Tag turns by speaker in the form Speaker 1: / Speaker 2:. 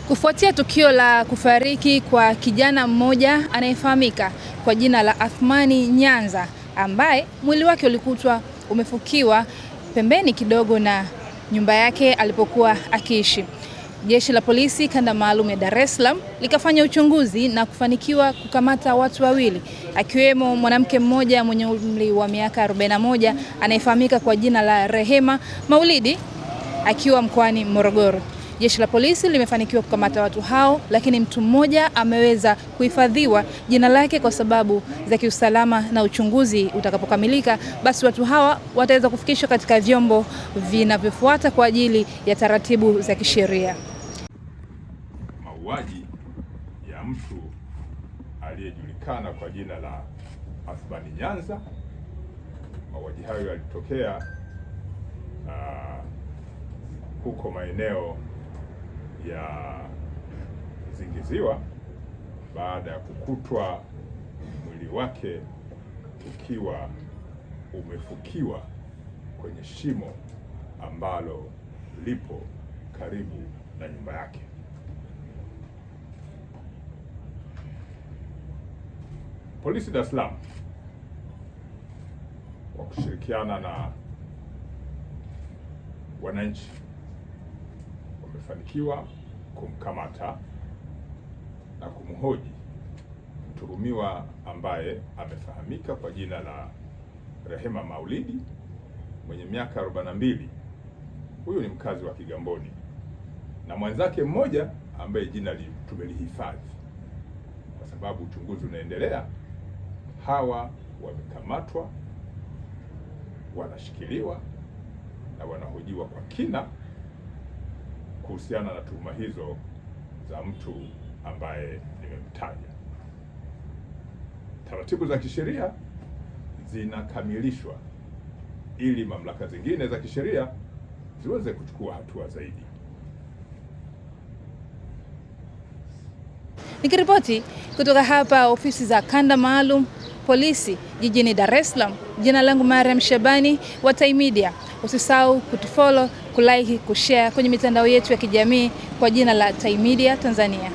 Speaker 1: Kufuatia tukio la kufariki kwa kijana mmoja anayefahamika kwa jina la Athmani Nyanza, ambaye mwili wake ulikutwa umefukiwa pembeni kidogo na nyumba yake alipokuwa akiishi, Jeshi la Polisi Kanda Maalum ya Dar es Salaam likafanya uchunguzi na kufanikiwa kukamata watu wawili, akiwemo mwanamke mmoja mwenye umri wa miaka 41 anayefahamika kwa jina la Rehema Maulidi akiwa mkoani Morogoro. Jeshi la Polisi limefanikiwa kukamata watu hao, lakini mtu mmoja ameweza kuhifadhiwa jina lake kwa sababu za kiusalama, na uchunguzi utakapokamilika basi watu hawa wataweza kufikishwa katika vyombo vinavyofuata kwa ajili ya taratibu za kisheria.
Speaker 2: Mauaji ya mtu aliyejulikana kwa jina la Athmani Nyanza. Mauaji hayo yalitokea huko maeneo ya Zingiziwa baada ya kukutwa mwili wake ukiwa umefukiwa kwenye shimo ambalo lipo karibu na nyumba yake. Polisi Dar es Salaam kwa kushirikiana na wananchi wamefanikiwa kumkamata na kumhoji mtuhumiwa ambaye amefahamika kwa jina la Rehema Maulidi mwenye miaka 42. Huyu ni mkazi wa Kigamboni, na mwenzake mmoja ambaye jina tumelihifadhi kwa sababu uchunguzi unaendelea. Hawa wamekamatwa, wanashikiliwa na wanahojiwa kwa kina kuhusiana na tuhuma hizo za mtu ambaye nimemtaja. Taratibu za kisheria zinakamilishwa ili mamlaka zingine za kisheria ziweze kuchukua hatua zaidi.
Speaker 1: Nikiripoti kutoka hapa ofisi za Kanda Maalum Polisi jijini Dar es Salaam, jina langu Mariam Shabani wa Tai Media. Usisahau kutufollow, kulike, kushare kwenye mitandao yetu ya kijamii kwa jina la Tai Media Tanzania.